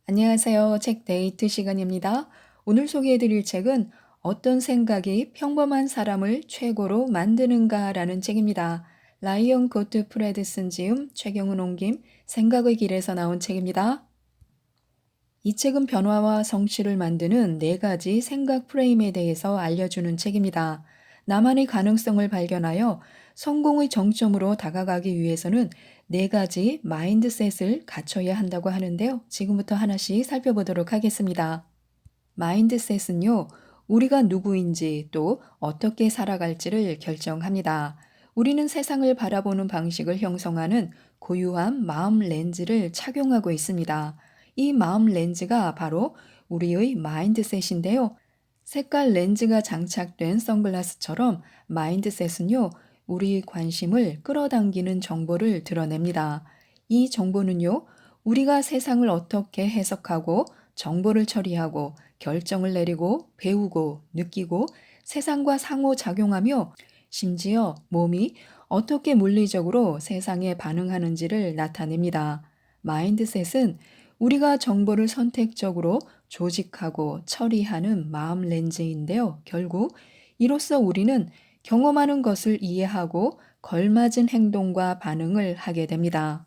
안녕하세요. 책 데이트 시간입니다. 오늘 소개해드릴 책은 어떤 생각이 평범한 사람을 최고로 만드는가라는 책입니다. 라이언 고트 프레드슨 지음, 최경은 옮김, 생각의 길에서 나온 책입니다. 이 책은 변화와 성취를 만드는 네 가지 생각 프레임에 대해서 알려주는 책입니다. 나만의 가능성을 발견하여 성공의 정점으로 다가가기 위해서는 네 가지 마인드셋을 갖춰야 한다고 하는데요. 지금부터 하나씩 살펴보도록 하겠습니다. 마인드셋은요, 우리가 누구인지 또 어떻게 살아갈지를 결정합니다. 우리는 세상을 바라보는 방식을 형성하는 고유한 마음 렌즈를 착용하고 있습니다. 이 마음 렌즈가 바로 우리의 마인드셋인데요. 색깔 렌즈가 장착된 선글라스처럼 마인드셋은요, 우리 관심을 끌어당기는 정보를 드러냅니다. 이 정보는요, 우리가 세상을 어떻게 해석하고 정보를 처리하고 결정을 내리고 배우고 느끼고 세상과 상호작용하며 심지어 몸이 어떻게 물리적으로 세상에 반응하는지를 나타냅니다. 마인드셋은 우리가 정보를 선택적으로 조직하고 처리하는 마음 렌즈인데요. 결국 이로써 우리는 경험하는 것을 이해하고 걸맞은 행동과 반응을 하게 됩니다.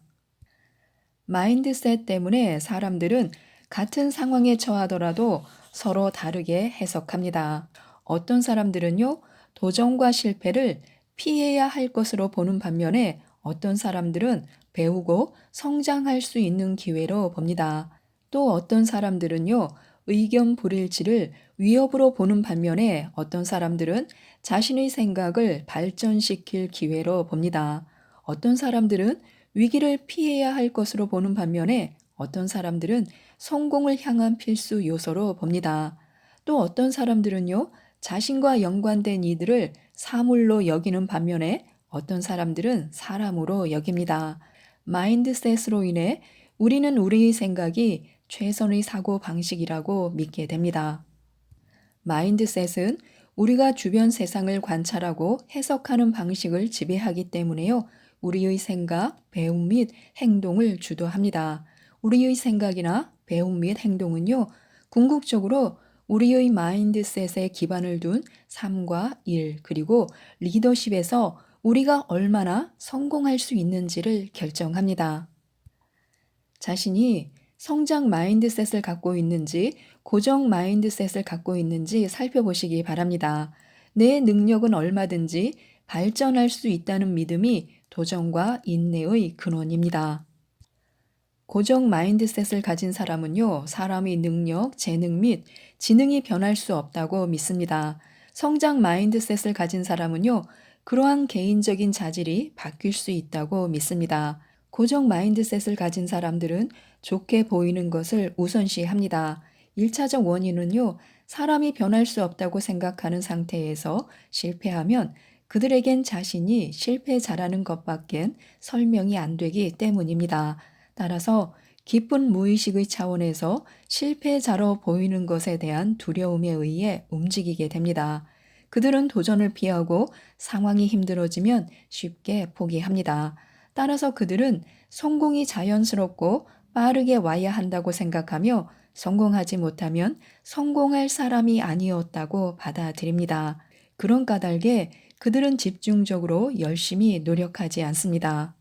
마인드셋 때문에 사람들은 같은 상황에 처하더라도 서로 다르게 해석합니다. 어떤 사람들은요, 도전과 실패를 피해야 할 것으로 보는 반면에 어떤 사람들은 배우고 성장할 수 있는 기회로 봅니다. 또 어떤 사람들은요, 의견 불일치를 위협으로 보는 반면에 어떤 사람들은 자신의 생각을 발전시킬 기회로 봅니다. 어떤 사람들은 위기를 피해야 할 것으로 보는 반면에 어떤 사람들은 성공을 향한 필수 요소로 봅니다. 또 어떤 사람들은요, 자신과 연관된 이들을 사물로 여기는 반면에 어떤 사람들은 사람으로 여깁니다. 마인드셋으로 인해 우리는 우리의 생각이 최선의 사고 방식이라고 믿게 됩니다. 마인드셋은 우리가 주변 세상을 관찰하고 해석하는 방식을 지배하기 때문에요. 우리의 생각, 배움 및 행동을 주도합니다. 우리의 생각이나 배움 및 행동은요, 궁극적으로 우리의 마인드셋에 기반을 둔 삶과 일, 그리고 리더십에서 우리가 얼마나 성공할 수 있는지를 결정합니다. 자신이 성장 마인드셋을 갖고 있는지 고정 마인드셋을 갖고 있는지 살펴보시기 바랍니다. 내 능력은 얼마든지 발전할 수 있다는 믿음이 도전과 인내의 근원입니다. 고정 마인드셋을 가진 사람은요, 사람의 능력, 재능 및 지능이 변할 수 없다고 믿습니다. 성장 마인드셋을 가진 사람은요, 그러한 개인적인 자질이 바뀔 수 있다고 믿습니다. 고정 마인드셋을 가진 사람들은 좋게 보이는 것을 우선시합니다. 1차적 원인은요, 사람이 변할 수 없다고 생각하는 상태에서 실패하면 그들에겐 자신이 실패자라는 것밖엔 설명이 안 되기 때문입니다. 따라서 깊은 무의식의 차원에서 실패자로 보이는 것에 대한 두려움에 의해 움직이게 됩니다. 그들은 도전을 피하고 상황이 힘들어지면 쉽게 포기합니다. 따라서 그들은 성공이 자연스럽고 빠르게 와야 한다고 생각하며 성공하지 못하면 성공할 사람이 아니었다고 받아들입니다. 그런 까닭에 그들은 집중적으로 열심히 노력하지 않습니다.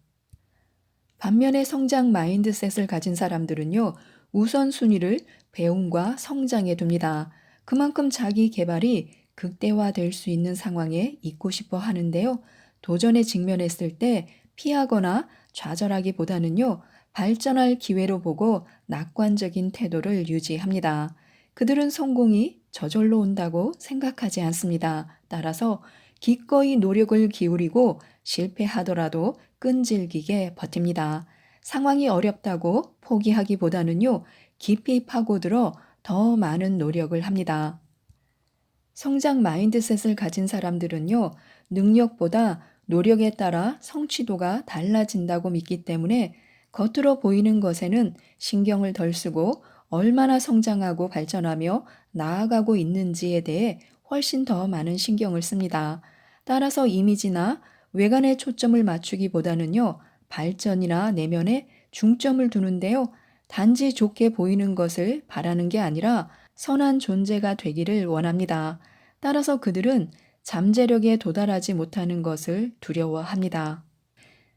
반면에 성장 마인드셋을 가진 사람들은요, 우선순위를 배움과 성장에 둡니다. 그만큼 자기 개발이 극대화될 수 있는 상황에 있고 싶어 하는데요. 도전에 직면했을 때 피하거나 좌절하기보다는요, 발전할 기회로 보고 낙관적인 태도를 유지합니다. 그들은 성공이 저절로 온다고 생각하지 않습니다. 따라서 기꺼이 노력을 기울이고 실패하더라도 끈질기게 버팁니다. 상황이 어렵다고 포기하기보다는요, 깊이 파고들어 더 많은 노력을 합니다. 성장 마인드셋을 가진 사람들은요, 능력보다 노력에 따라 성취도가 달라진다고 믿기 때문에 겉으로 보이는 것에는 신경을 덜 쓰고 얼마나 성장하고 발전하며 나아가고 있는지에 대해 훨씬 더 많은 신경을 씁니다. 따라서 이미지나 외관에 초점을 맞추기보다는요, 발전이나 내면에 중점을 두는데요, 단지 좋게 보이는 것을 바라는 게 아니라 선한 존재가 되기를 원합니다. 따라서 그들은 잠재력에 도달하지 못하는 것을 두려워합니다.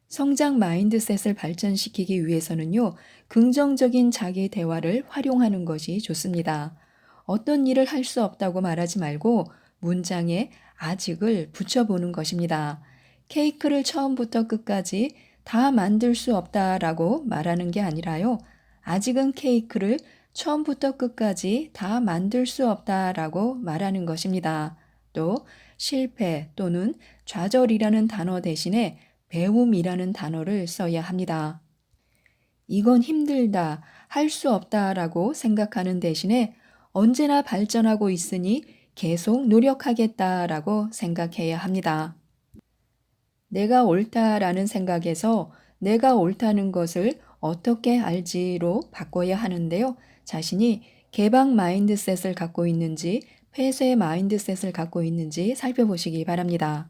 성장 마인드셋을 발전시키기 위해서는요, 긍정적인 자기 대화를 활용하는 것이 좋습니다. 어떤 일을 할 수 없다고 말하지 말고 문장에 아직을 붙여보는 것입니다. 케이크를 처음부터 끝까지 다 만들 수 없다라고 말하는 게 아니라요, 아직은 케이크를 처음부터 끝까지 다 만들 수 없다라고 말하는 것입니다. 또 실패 또는 좌절이라는 단어 대신에 배움이라는 단어를 써야 합니다. 이건 힘들다, 할 수 없다라고 생각하는 대신에 언제나 발전하고 있으니 계속 노력하겠다라고 생각해야 합니다. 내가 옳다라는 생각에서 내가 옳다는 것을 어떻게 알지로 바꿔야 하는데요. 자신이 개방 마인드셋을 갖고 있는지, 폐쇄 마인드셋을 갖고 있는지 살펴보시기 바랍니다.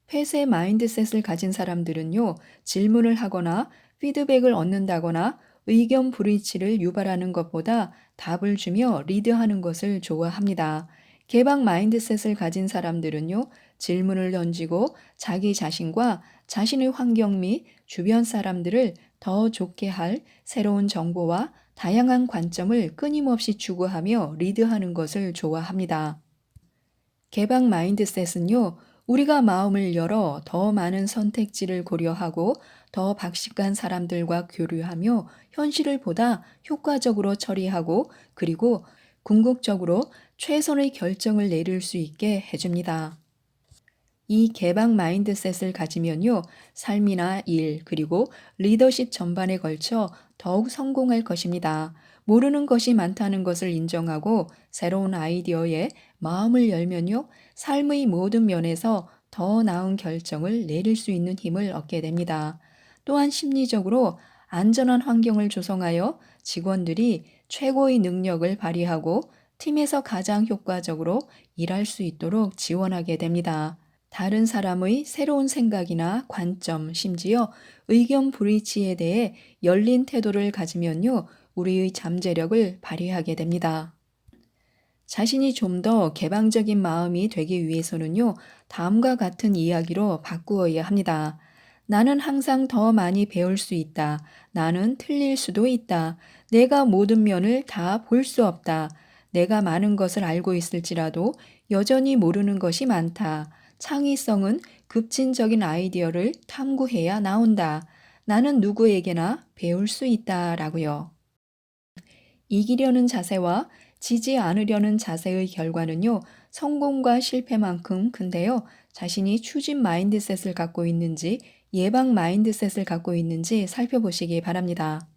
폐쇄 마인드셋을 가진 사람들은요, 질문을 하거나 피드백을 얻는다거나 의견 불일치를 유발하는 것보다 답을 주며 리드하는 것을 좋아합니다. 개방 마인드셋을 가진 사람들은요, 질문을 던지고 자기 자신과 자신의 환경 및 주변 사람들을 더 좋게 할 새로운 정보와 다양한 관점을 끊임없이 추구하며 리드하는 것을 좋아합니다. 개방 마인드셋은요, 우리가 마음을 열어 더 많은 선택지를 고려하고 더 박식한 사람들과 교류하며 현실을 보다 효과적으로 처리하고 그리고 궁극적으로 최선의 결정을 내릴 수 있게 해줍니다. 이 개방 마인드셋을 가지면요, 삶이나 일, 그리고 리더십 전반에 걸쳐 더욱 성공할 것입니다. 모르는 것이 많다는 것을 인정하고 새로운 아이디어에 마음을 열면요, 삶의 모든 면에서 더 나은 결정을 내릴 수 있는 힘을 얻게 됩니다. 또한 심리적으로 안전한 환경을 조성하여 직원들이 최고의 능력을 발휘하고 팀에서 가장 효과적으로 일할 수 있도록 지원하게 됩니다. 다른 사람의 새로운 생각이나 관점, 심지어 의견 불일치에 대해 열린 태도를 가지면요, 우리의 잠재력을 발휘하게 됩니다. 자신이 좀 더 개방적인 마음이 되기 위해서는요, 다음과 같은 이야기로 바꾸어야 합니다. 나는 항상 더 많이 배울 수 있다. 나는 틀릴 수도 있다. 내가 모든 면을 다 볼 수 없다. 내가 많은 것을 알고 있을지라도 여전히 모르는 것이 많다. 창의성은 급진적인 아이디어를 탐구해야 나온다. 나는 누구에게나 배울 수 있다. 라고요. 이기려는 자세와 지지 않으려는 자세의 결과는요, 성공과 실패만큼 큰데요, 자신이 추진 마인드셋을 갖고 있는지, 예방 마인드셋을 갖고 있는지 살펴보시기 바랍니다.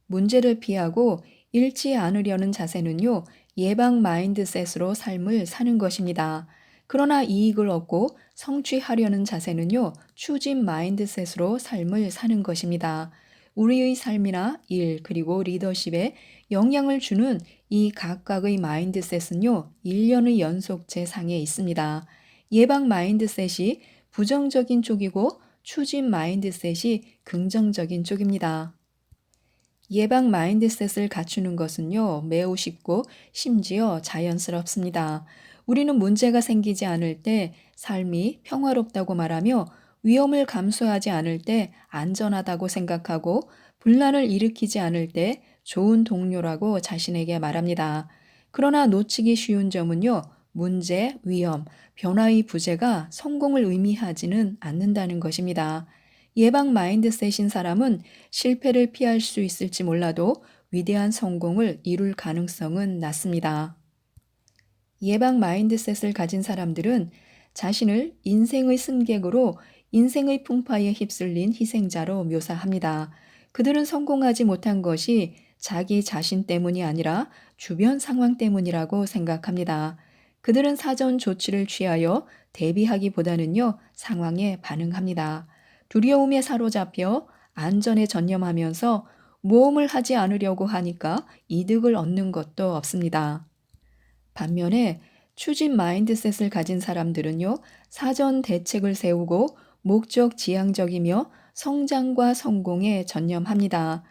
문제를 피하고 잃지 않으려는 자세는요, 예방 마인드셋으로 삶을 사는 것입니다. 그러나 이익을 얻고 성취하려는 자세는요, 추진 마인드셋으로 삶을 사는 것입니다. 우리의 삶이나 일, 그리고 리더십에 영향을 주는 이 각각의 마인드셋은요, 일련의 연속체 상에 있습니다. 예방 마인드셋이 부정적인 쪽이고 추진 마인드셋이 긍정적인 쪽입니다. 예방 마인드셋을 갖추는 것은요, 매우 쉽고 심지어 자연스럽습니다. 우리는 문제가 생기지 않을 때 삶이 평화롭다고 말하며 위험을 감수하지 않을 때 안전하다고 생각하고 분란을 일으키지 않을 때 좋은 동료라고 자신에게 말합니다. 그러나 놓치기 쉬운 점은요, 문제, 위험, 변화의 부재가 성공을 의미하지는 않는다는 것입니다. 예방 마인드셋인 사람은 실패를 피할 수 있을지 몰라도 위대한 성공을 이룰 가능성은 낮습니다. 예방 마인드셋을 가진 사람들은 자신을 인생의 승객으로 인생의 풍파에 휩쓸린 희생자로 묘사합니다. 그들은 성공하지 못한 것이 자기 자신 때문이 아니라 주변 상황 때문이라고 생각합니다. 그들은 사전 조치를 취하여 대비하기보다는요, 상황에 반응합니다. 두려움에 사로잡혀 안전에 전념하면서 모험을 하지 않으려고 하니까 이득을 얻는 것도 없습니다. 반면에 추진 마인드셋을 가진 사람들은요, 사전 대책을 세우고 목적 지향적이며 성장과 성공에 전념합니다.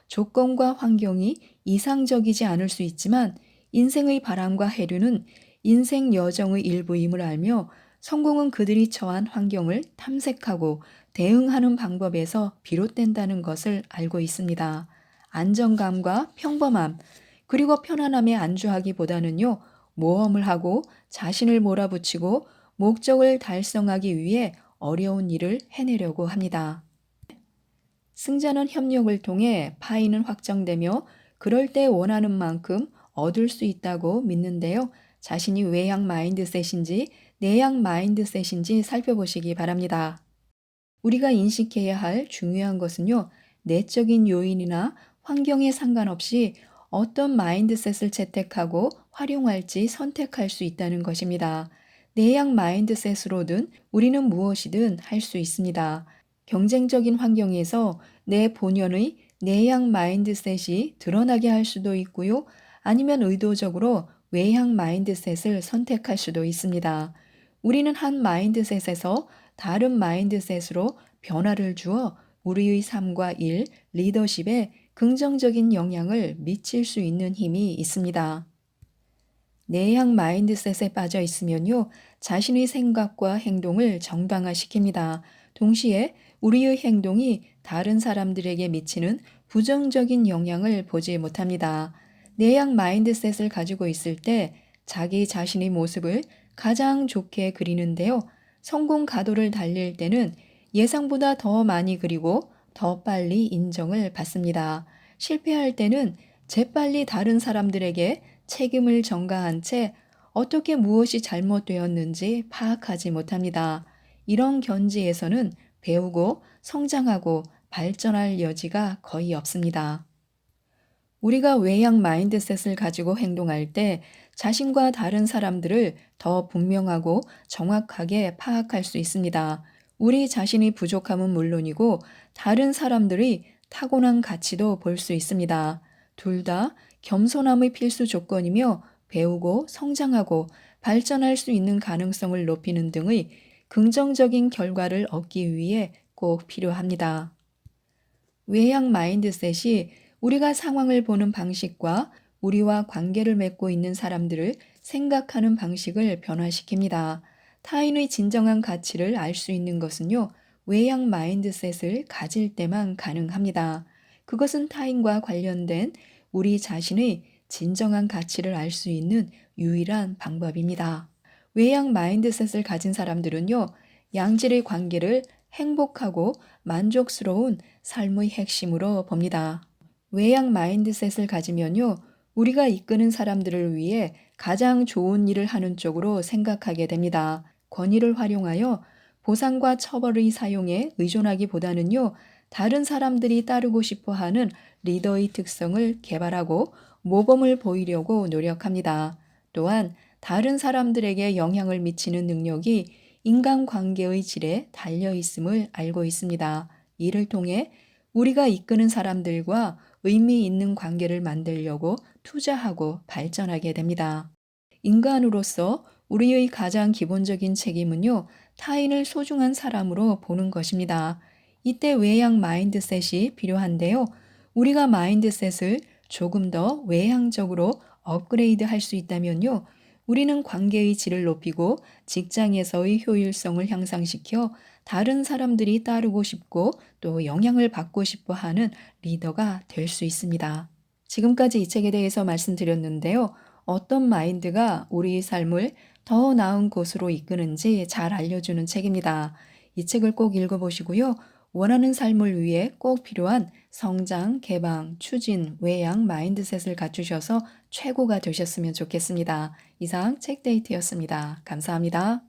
조건과 환경이 이상적이지 않을 수 있지만 인생의 바람과 해류는 인생 여정의 일부임을 알며 성공은 그들이 처한 환경을 탐색하고 대응하는 방법에서 비롯된다는 것을 알고 있습니다. 안정감과 평범함, 그리고 편안함에 안주하기보다는요, 모험을 하고 자신을 몰아붙이고 목적을 달성하기 위해 어려운 일을 해내려고 합니다. 승자는 협력을 통해 파이는 확정되며 그럴 때 원하는 만큼 얻을 수 있다고 믿는데요. 자신이 외향 마인드셋인지 내향 마인드셋인지 살펴보시기 바랍니다. 우리가 인식해야 할 중요한 것은요, 내적인 요인이나 환경에 상관없이 어떤 마인드셋을 채택하고 활용할지 선택할 수 있다는 것입니다. 내향 마인드셋으로든 우리는 무엇이든 할 수 있습니다. 경쟁적인 환경에서 내 본연의 내향 마인드셋이 드러나게 할 수도 있고요. 아니면 의도적으로 외향 마인드셋을 선택할 수도 있습니다. 우리는 한 마인드셋에서 다른 마인드셋으로 변화를 주어 우리의 삶과 일, 리더십에 긍정적인 영향을 미칠 수 있는 힘이 있습니다. 내향 마인드셋에 빠져 있으면요, 자신의 생각과 행동을 정당화시킵니다. 동시에 우리의 행동이 다른 사람들에게 미치는 부정적인 영향을 보지 못합니다. 내향 마인드셋을 가지고 있을 때 자기 자신의 모습을 가장 좋게 그리는데요. 성공 가도를 달릴 때는 예상보다 더 많이 그리고 더 빨리 인정을 받습니다. 실패할 때는 재빨리 다른 사람들에게 책임을 전가한 채 어떻게 무엇이 잘못되었는지 파악하지 못합니다. 이런 견지에서는 배우고 성장하고 발전할 여지가 거의 없습니다. 우리가 외향 마인드셋을 가지고 행동할 때 자신과 다른 사람들을 더 분명하고 정확하게 파악할 수 있습니다. 우리 자신의 부족함은 물론이고 다른 사람들의 타고난 가치도 볼 수 있습니다. 둘 다 겸손함의 필수 조건이며 배우고 성장하고 발전할 수 있는 가능성을 높이는 등의 긍정적인 결과를 얻기 위해 꼭 필요합니다. 외향 마인드셋이 우리가 상황을 보는 방식과 우리와 관계를 맺고 있는 사람들을 생각하는 방식을 변화시킵니다. 타인의 진정한 가치를 알 수 있는 것은요, 외향 마인드셋을 가질 때만 가능합니다. 그것은 타인과 관련된 우리 자신의 진정한 가치를 알 수 있는 유일한 방법입니다. 외향 마인드셋을 가진 사람들은요, 양질의 관계를 행복하고 만족스러운 삶의 핵심으로 봅니다. 외향 마인드셋을 가지면요, 우리가 이끄는 사람들을 위해 가장 좋은 일을 하는 쪽으로 생각하게 됩니다. 권위를 활용하여 보상과 처벌의 사용에 의존하기보다는요, 다른 사람들이 따르고 싶어 하는 리더의 특성을 개발하고 모범을 보이려고 노력합니다. 또한 다른 사람들에게 영향을 미치는 능력이 인간관계의 질에 달려 있음을 알고 있습니다. 이를 통해 우리가 이끄는 사람들과 의미 있는 관계를 만들려고 투자하고 발전하게 됩니다. 인간으로서 우리의 가장 기본적인 책임은요, 타인을 소중한 사람으로 보는 것입니다. 이때 외향 마인드셋이 필요한데요. 우리가 마인드셋을 조금 더 외향적으로 업그레이드 할 수 있다면요. 우리는 관계의 질을 높이고 직장에서의 효율성을 향상시켜 다른 사람들이 따르고 싶고 또 영향을 받고 싶어 하는 리더가 될 수 있습니다. 지금까지 이 책에 대해서 말씀드렸는데요. 어떤 마인드가 우리의 삶을 더 나은 곳으로 이끄는지 잘 알려주는 책입니다. 이 책을 꼭 읽어보시고요. 원하는 삶을 위해 꼭 필요한 성장, 개방, 추진, 외양, 마인드셋을 갖추셔서 최고가 되셨으면 좋겠습니다. 이상 책데이트였습니다. 감사합니다.